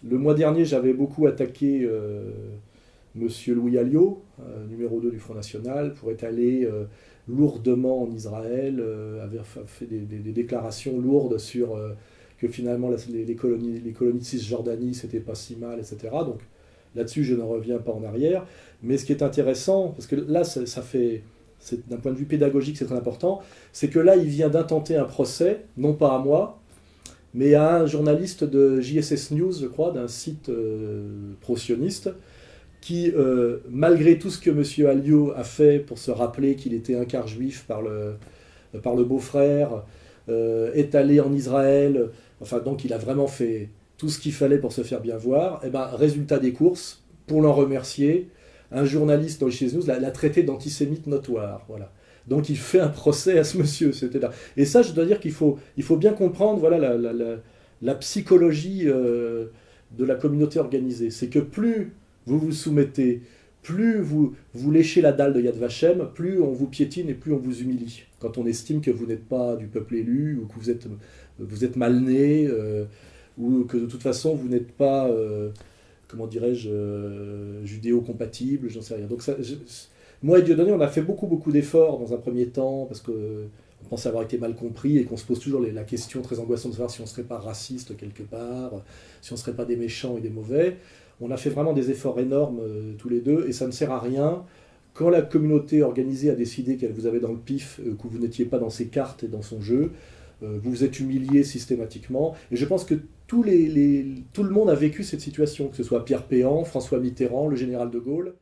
Le mois dernier, j'avais beaucoup attaqué Monsieur Louis Alliot, numéro 2 du Front National, pour être allé lourdement en Israël, avait fait des déclarations lourdes sur que finalement les colonies de Cisjordanie, c'était pas si mal, etc. Donc là-dessus, je ne reviens pas en arrière. Mais ce qui est intéressant, parce que là, d'un point de vue pédagogique, c'est très important, c'est que là, il vient d'intenter un procès, non pas à moi, mais à un journaliste de JSS News, je crois, d'un site pro-sioniste, qui, malgré tout ce que M. Alliot a fait pour se rappeler qu'il était un quart juif par le beau-frère, est allé en Israël, enfin donc il a vraiment fait tout ce qu'il fallait pour se faire bien voir, et ben résultat des courses, pour l'en remercier, un journaliste dans JSS News l'a traité d'antisémite notoire, voilà. Donc il fait un procès à ce monsieur, c'était là. Et ça, je dois dire qu'il faut bien comprendre, voilà, la psychologie de la communauté organisée. C'est que plus vous vous soumettez, plus vous léchez la dalle de Yad Vashem, plus on vous piétine et plus on vous humilie. Quand on estime que vous n'êtes pas du peuple élu, ou que vous êtes mal né, ou que de toute façon vous n'êtes pas, comment dirais-je, judéo-compatible, j'en sais rien. Donc moi et Dieudonné, on a fait beaucoup d'efforts dans un premier temps, parce qu'on pensait avoir été mal compris et qu'on se pose toujours la question très angoissante de savoir si on ne serait pas raciste quelque part, si on ne serait pas des méchants et des mauvais. On a fait vraiment des efforts énormes tous les deux, et ça ne sert à rien. Quand la communauté organisée a décidé qu'elle vous avait dans le pif, que vous n'étiez pas dans ses cartes et dans son jeu, vous vous êtes humilié systématiquement. Et je pense que tout le monde a vécu cette situation, que ce soit Pierre Péan, François Mitterrand, le général de Gaulle.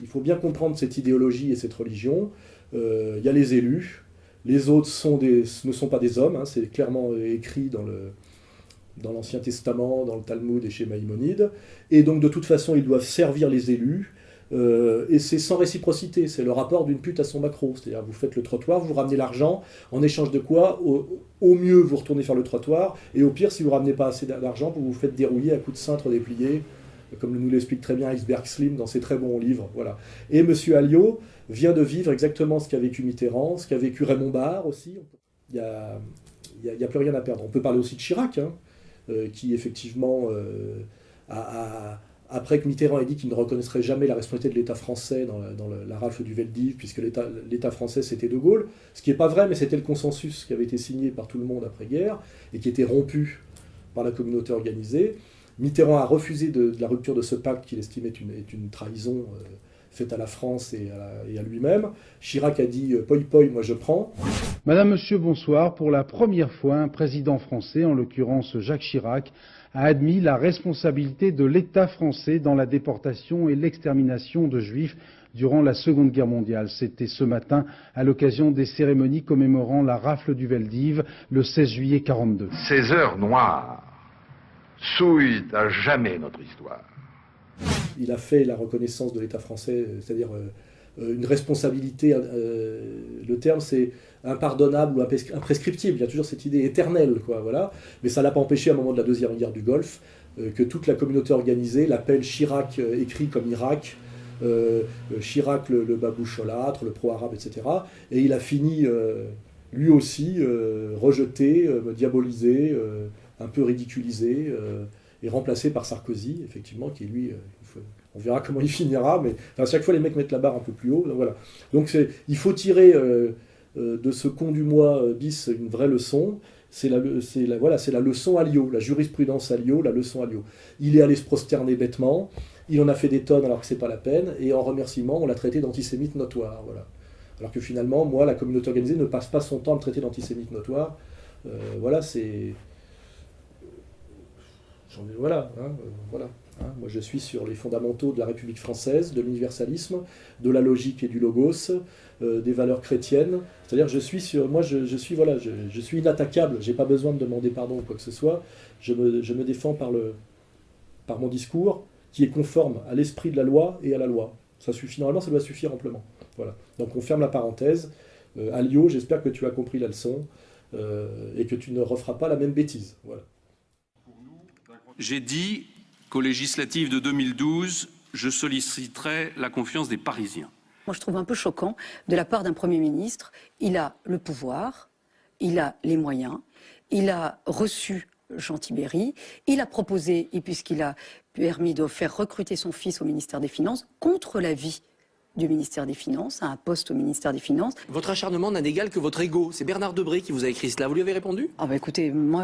Il faut bien comprendre cette idéologie et cette religion. Il y a les élus. Les autres ne sont pas des hommes. Hein, c'est clairement écrit dans l'Ancien Testament, dans le Talmud et chez Maïmonide. Et donc, de toute façon, ils doivent servir les élus. Et c'est sans réciprocité. C'est le rapport d'une pute à son maquereau. C'est-à-dire, vous faites le trottoir, vous ramenez l'argent, en échange de quoi, au mieux, vous retournez faire le trottoir, et au pire, si vous ne ramenez pas assez d'argent, vous vous faites dérouiller à coups de cintre déplié, comme nous l'explique très bien Iceberg Slim dans ses très bons livres. Voilà. Et M. Alliot vient de vivre exactement ce qu'a vécu Mitterrand, ce qu'a vécu Raymond Barre aussi. Il n'y a plus rien à perdre. On peut parler aussi de Chirac, hein, qui effectivement, après que Mitterrand ait dit qu'il ne reconnaîtrait jamais la responsabilité de l'État français dans la rafle du Veldiv, puisque l'État français c'était De Gaulle, ce qui n'est pas vrai, mais c'était le consensus qui avait été signé par tout le monde après-guerre, et qui était rompu par la communauté organisée. Mitterrand a refusé de la rupture de ce pacte qu'il estimait être une trahison faite à la France et à lui-même. Chirac a dit « poi poi, moi je prends ». Madame, Monsieur, bonsoir. Pour la première fois, un président français, en l'occurrence Jacques Chirac, a admis la responsabilité de l'État français dans la déportation et l'extermination de Juifs durant la Seconde Guerre mondiale. C'était ce matin à l'occasion des cérémonies commémorant la rafle du Veldiv le 16 juillet 1942. Ces heures noires souillent à jamais notre histoire. Il a fait la reconnaissance de l'État français, c'est-à-dire une responsabilité, le terme c'est impardonnable ou imprescriptible, il y a toujours cette idée éternelle, quoi, voilà. Mais ça ne l'a pas empêché à un moment de la Deuxième Guerre du Golfe, que toute la communauté organisée l'appelle Chirac écrit comme Irak, Chirac le baboucholâtre, le pro-arabe, etc. Et il a fini, lui aussi, rejeté, diabolisé, un peu ridiculisé, et remplacé par Sarkozy, effectivement, qui lui, on verra comment il finira, mais enfin, à chaque fois les mecs mettent la barre un peu plus haut, donc voilà. Donc il faut tirer de ce con du mois bis une vraie leçon. C'est la leçon Alliot, la jurisprudence Alliot, la leçon Alliot. Il est allé se prosterner bêtement, il en a fait des tonnes alors que c'est pas la peine, et en remerciement, on l'a traité d'antisémite notoire, voilà. Alors que finalement, moi, la communauté organisée ne passe pas son temps à me traiter d'antisémite notoire. Voilà, c'est... Voilà, hein, voilà. Hein. Moi, je suis sur les fondamentaux de la République française, de l'universalisme, de la logique et du logos, des valeurs chrétiennes. C'est-à-dire, je suis inattaquable. J'ai pas besoin de demander pardon ou quoi que ce soit. Je me défends par mon discours, qui est conforme à l'esprit de la loi et à la loi. Ça suffit normalement, ça doit suffire amplement. Voilà. Donc, on ferme la parenthèse. Alliot, j'espère que tu as compris la leçon et que tu ne referas pas la même bêtise. Voilà. J'ai dit qu'aux législatives de 2012, je solliciterai la confiance des Parisiens. Moi, je trouve un peu choquant de la part d'un Premier ministre. Il a le pouvoir, il a les moyens, il a reçu Jean Tibéri. Il a proposé, et puisqu'il a permis de faire recruter son fils au ministère des Finances, contre l'avis du ministère des Finances, à un poste au ministère des Finances. Votre acharnement n'a d'égal que votre ego. C'est Bernard Debré qui vous a écrit cela. Vous lui avez répondu? Ah bah écoutez, moi,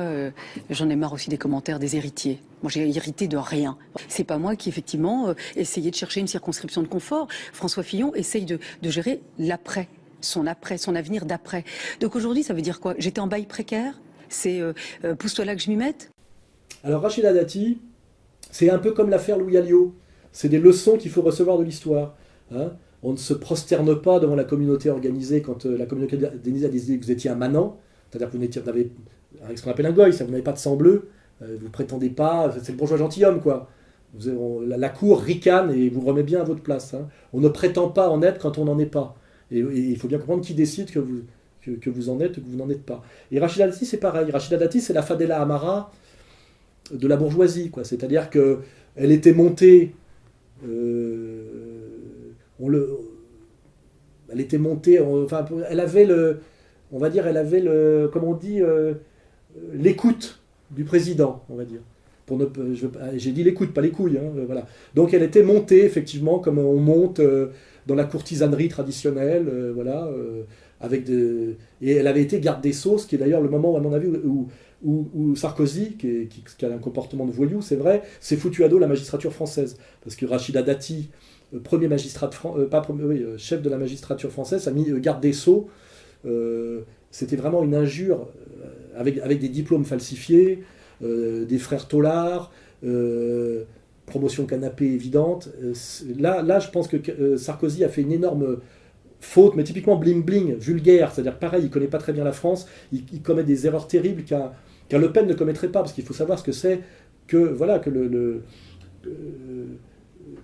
j'en ai marre aussi des commentaires des héritiers. Moi, j'ai hérité de rien. C'est pas moi qui, effectivement, essayais de chercher une circonscription de confort. François Fillon essaye de gérer l'après, son avenir d'après. Donc aujourd'hui, ça veut dire quoi? J'étais en bail précaire? C'est pousse-toi là que je m'y mette? Alors Rachida Dati, c'est un peu comme l'affaire Louis Alliot. C'est des leçons qu'il faut recevoir de l'histoire. Hein, on ne se prosterne pas devant la communauté organisée quand la communauté organisée a décidé que vous étiez un manant, c'est-à-dire que vous n'avez ce qu'on appelle un goy, vous n'avez pas de sang bleu, vous prétendez pas, c'est le bourgeois gentilhomme quoi. La cour ricane et vous remet bien à votre place. Hein. On ne prétend pas en être quand on n'en est pas. Et il faut bien comprendre qui décide que vous en êtes ou que vous n'en êtes pas. Et Rachida Dati c'est pareil. Rachida Dati c'est la Fadela Amara de la bourgeoisie, quoi. C'est-à-dire que elle était montée. Elle était montée, enfin, elle avait comme on dit, l'écoute du président, on va dire. J'ai dit l'écoute, pas les couilles, hein, voilà. Donc elle était montée, effectivement, comme on monte dans la courtisanerie traditionnelle, voilà, et elle avait été garde des Sceaux, ce qui est d'ailleurs le moment, à mon avis, où Sarkozy, qui a un comportement de voyou, c'est vrai, s'est foutu à dos la magistrature française. Parce que Rachida Dati, premier magistrat chef de la magistrature française, a mis garde des Sceaux. C'était vraiment une injure, avec des diplômes falsifiés, des frères Tollard, promotion canapé évidente. Là, je pense que Sarkozy a fait une énorme faute, mais typiquement bling-bling, vulgaire, c'est-à-dire pareil, il ne connaît pas très bien la France, il commet des erreurs terribles qu'un Le Pen ne commettrait pas, parce qu'il faut savoir ce que c'est que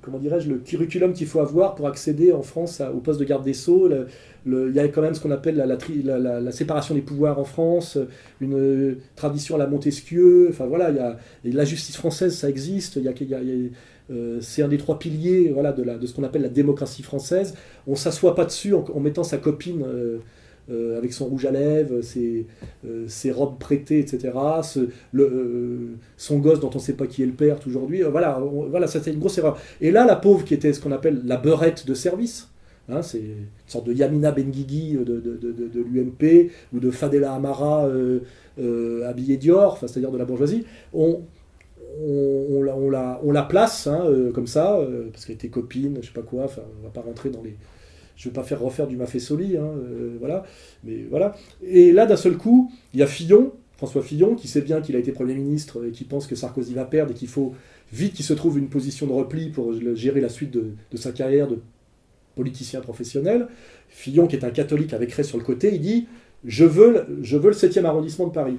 comment dirais-je, le curriculum qu'il faut avoir pour accéder en France au poste de garde des Sceaux. Il y a quand même ce qu'on appelle la séparation des pouvoirs en France, une tradition à la Montesquieu. Enfin voilà, la justice française, ça existe. C'est un des trois piliers, voilà, de ce qu'on appelle la démocratie française. On ne s'assoit pas dessus en mettant sa copine avec son rouge à lèvres, ses robes prêtées, etc. Son gosse dont on ne sait pas qui est le père aujourd'hui. Voilà, ça c'est une grosse erreur. Et là, la pauvre qui était ce qu'on appelle la beurette de service, hein, c'est une sorte de Yamina Benguigui de l'UMP ou de Fadela Amara habillée Dior, c'est-à-dire de la bourgeoisie. On la place hein, comme ça, parce qu'elle était copine, je sais pas quoi, enfin, on va pas rentrer dans les... Je ne vais pas refaire du Maffesoli, hein, voilà. Mais voilà. Et là, d'un seul coup, il y a Fillon, François Fillon, qui sait bien qu'il a été Premier ministre et qui pense que Sarkozy va perdre et qu'il faut vite qu'il se trouve une position de repli pour gérer la suite de sa carrière de politicien professionnel. Fillon, qui est un catholique avec Ray sur le côté, il dit « Je veux le 7e arrondissement de Paris »,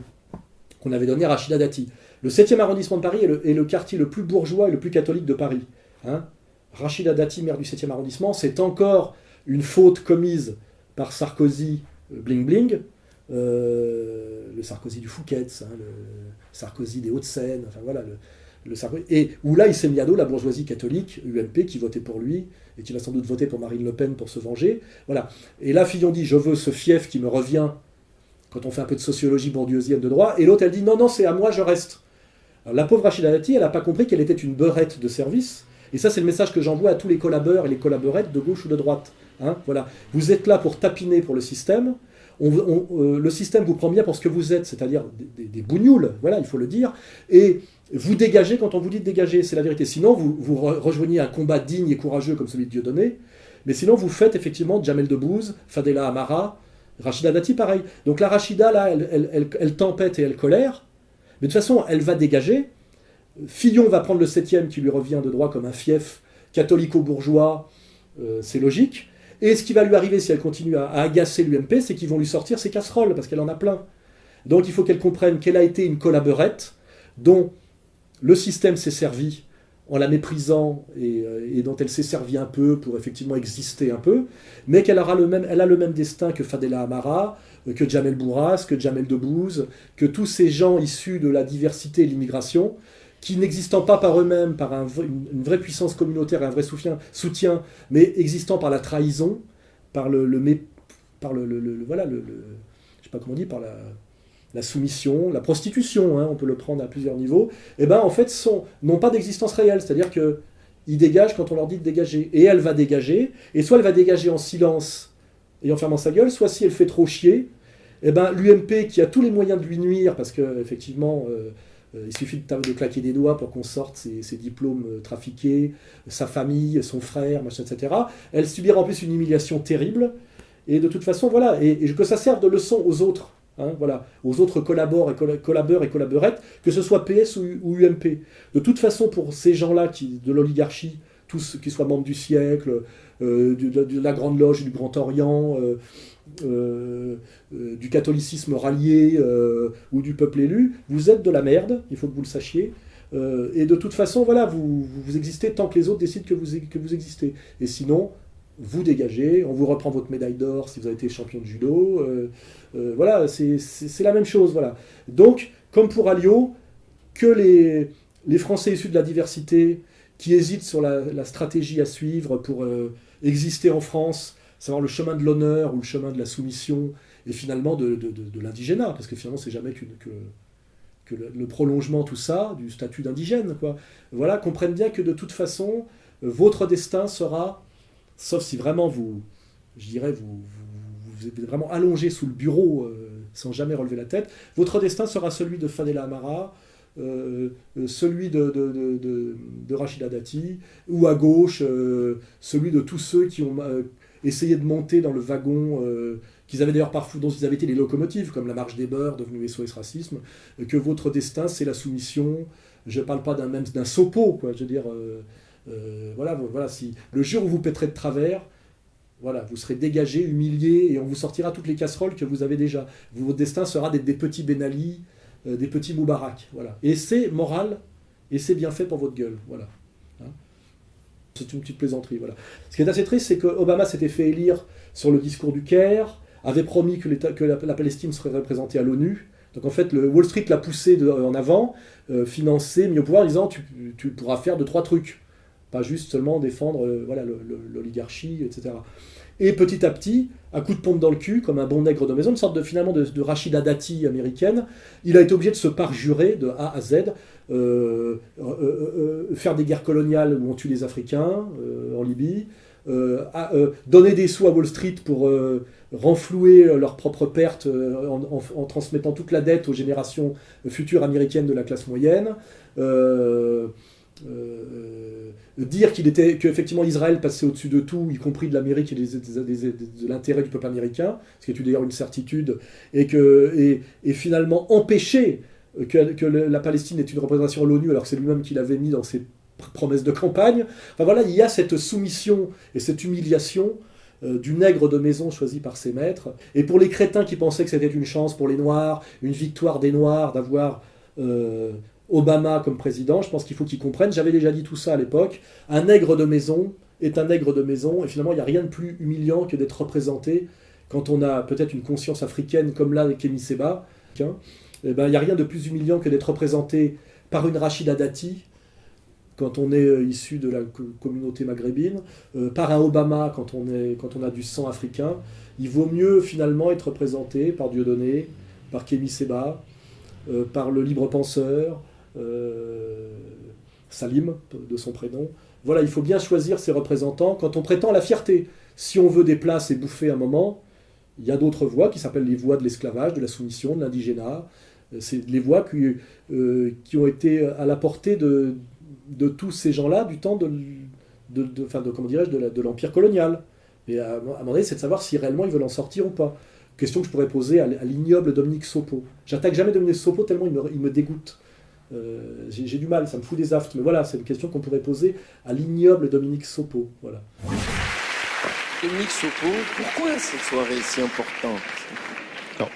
qu'on avait donné à Rachida Dati. Le 7e arrondissement de Paris est le quartier le plus bourgeois et le plus catholique de Paris. Hein. Rachida Dati, maire du 7e arrondissement, c'est encore une faute commise par Sarkozy bling-bling, le Sarkozy du Fouquet's, hein, le Sarkozy des Hauts-de-Seine, enfin voilà, le Sarkozy, et où là il s'est mis à dos la bourgeoisie catholique, UMP, qui votait pour lui, et qui va sans doute voter pour Marine Le Pen pour se venger. Voilà. Et là Fillon dit « Je veux ce fief qui me revient » quand on fait un peu de sociologie bourdieusienne de droit, et l'autre elle dit « Non, c'est à moi, je reste ». Alors, la pauvre Rachida Dati, elle n'a pas compris qu'elle était une beurette de service, et ça c'est le message que j'envoie à tous les collaborateurs et les collaborettes de gauche ou de droite. Hein, voilà. Vous êtes là pour tapiner pour le système. Le système vous prend bien pour ce que vous êtes, c'est-à-dire des bougnoules, voilà, il faut le dire, et vous dégagez quand on vous dit de dégager, c'est la vérité. Sinon, vous rejoignez un combat digne et courageux comme celui de Dieudonné, mais sinon vous faites effectivement Jamel Debbouze, Fadela Amara, Rachida Dati, pareil. Donc la Rachida, là, elle tempête et elle colère, mais de toute façon, elle va dégager. Fillon va prendre le 7e qui lui revient de droit comme un fief catholico-bourgeois, c'est logique. Et ce qui va lui arriver si elle continue à agacer l'UMP, c'est qu'ils vont lui sortir ses casseroles, parce qu'elle en a plein. Donc il faut qu'elle comprenne qu'elle a été une collaborette dont le système s'est servi en la méprisant et dont elle s'est servie un peu pour effectivement exister un peu, mais qu'elle a le même destin que Fadela Amara, que Jamel Bourras, que Jamel Debbouze, que tous ces gens issus de la diversité et l'immigration, qui n'existant pas par eux-mêmes, par une vraie puissance communautaire et un vrai soutien, mais existant par la trahison, par je sais pas comment on dit, par la soumission, la prostitution, hein, on peut le prendre à plusieurs niveaux, et ben en fait n'ont pas d'existence réelle, c'est-à-dire qu'ils dégagent quand on leur dit de dégager. Et elle va dégager, et soit elle va dégager en silence et en fermant sa gueule, soit si elle fait trop chier, et ben l'UMP qui a tous les moyens de lui nuire, parce qu'effectivement, il suffit de claquer des doigts pour qu'on sorte ses diplômes trafiqués, sa famille, son frère, machin, etc. Elle subira en plus une humiliation terrible, et de toute façon, voilà, et que ça serve de leçon aux autres. Hein, voilà, aux autres collabeurs et collaborettes, que ce soit PS ou UMP. De toute façon, pour ces gens-là de l'oligarchie, tous qui soient membres du siècle, de la Grande Loge du Grand Orient, du catholicisme rallié ou du peuple élu, vous êtes de la merde, il faut que vous le sachiez. Et de toute façon, voilà, vous existez tant que les autres décident que vous existez. Et sinon, vous dégagez, on vous reprend votre médaille d'or si vous avez été champion de judo. Voilà, c'est la même chose. Voilà. Donc, comme pour Alliot, que les Français issus de la diversité qui hésitent sur la stratégie à suivre pour exister en France, savoir le chemin de l'honneur ou le chemin de la soumission, et finalement de l'indigénat, parce que finalement c'est jamais que le prolongement, tout ça, du statut d'indigène, quoi. Voilà, comprennent bien que de toute façon, votre destin sera, sauf si vraiment vous êtes vraiment allongé sous le bureau sans jamais relever la tête, votre destin sera celui de Fadela Amara, celui de Rachida Dati, ou à gauche, celui de tous ceux qui ont essayé de monter dans le wagon qu'ils avaient d'ailleurs parfois, dont ils avaient été les locomotives, comme la Marche des Beurs, devenue SOS Racisme, que votre destin, c'est la soumission. Je ne parle pas d'un sopo, quoi, je veux dire, voilà, si le jour où vous péterez de travers, voilà, vous serez dégagé, humilié, et on vous sortira toutes les casseroles que vous avez déjà. Votre destin sera des petits Ben Ali, des petits Moubarak, voilà. Et c'est moral, et c'est bien fait pour votre gueule, voilà. Hein, c'est une petite plaisanterie, voilà. Ce qui est assez triste, c'est que Obama s'était fait élire sur le discours du Caire, avait promis que la Palestine serait représentée à l'ONU. Donc en fait, le Wall Street l'a poussé en avant, financé, mis au pouvoir, en disant tu pourras faire 2-3 trucs, pas juste seulement défendre voilà, l'oligarchie, etc. Et petit à petit, à coup de pompe dans le cul, comme un bon nègre de maison, une sorte finalement de Rachida Dati américaine, il a été obligé de se parjurer de A à Z, faire des guerres coloniales où on tue les Africains en Libye, donner des sous à Wall Street pour renflouer leurs propres pertes en transmettant toute la dette aux générations futures américaines de la classe moyenne, dire qu'effectivement Israël passait au-dessus de tout, y compris de l'Amérique et de l'intérêt du peuple américain, ce qui est d'ailleurs une certitude, et finalement empêcher que la Palestine ait une représentation à l'ONU, alors que c'est lui-même qui l'avait mis dans ses promesses de campagne. Enfin voilà, il y a cette soumission et cette humiliation du nègre de maison choisi par ses maîtres. Et pour les crétins qui pensaient que c'était une chance pour les Noirs, une victoire des Noirs d'avoir Obama comme président, je pense qu'il faut qu'ils comprennent, j'avais déjà dit tout ça à l'époque, un nègre de maison est un nègre de maison, et finalement il n'y a rien de plus humiliant que d'être représenté quand on a peut-être une conscience africaine comme là avec Kémy Séba, il n'y a rien de plus humiliant que d'être représenté par une Rachida Dati, quand on est issu de la communauté maghrébine, par un Obama quand on a du sang africain. Il vaut mieux finalement être représenté par Dieudonné, par Kémy Séba, par le libre penseur, Salim, de son prénom. Voilà, il faut bien choisir ses représentants quand on prétend la fierté. Si on veut des places et bouffer un moment, il y a d'autres voies qui s'appellent les voies de l'esclavage, de la soumission, de l'indigénat. C'est les voies qui ont été à la portée de tous ces gens-là du temps de l'empire colonial. Et à un moment donné, c'est de savoir si réellement ils veulent en sortir ou pas. Question que je pourrais poser à l'ignoble Dominique Sopo. J'attaque jamais Dominique Sopo tellement il me dégoûte. J'ai du mal, ça me fout des aftes. Mais voilà, c'est une question qu'on pourrait poser à l'ignoble Dominique Sopo. Voilà. Dominique Sopo, pourquoi cette soirée est si importante ?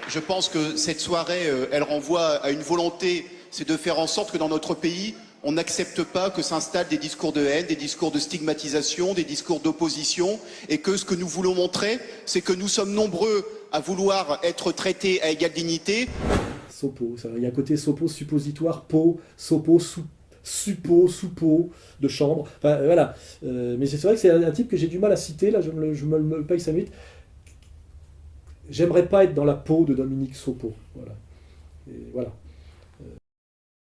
Je pense que cette soirée, elle renvoie à une volonté, c'est de faire en sorte que dans notre pays, on n'accepte pas que s'installent des discours de haine, des discours de stigmatisation, des discours d'opposition, et que ce que nous voulons montrer, c'est que nous sommes nombreux à vouloir être traités à égale dignité. Sopo, il y a un côté Sopo suppositoire, Sopo suppo de chambre. Enfin, voilà. Mais c'est vrai que c'est un type que j'ai du mal à citer, là, je me paye sa minute. J'aimerais pas être dans la peau de Dominique Sopo. Voilà. Et voilà.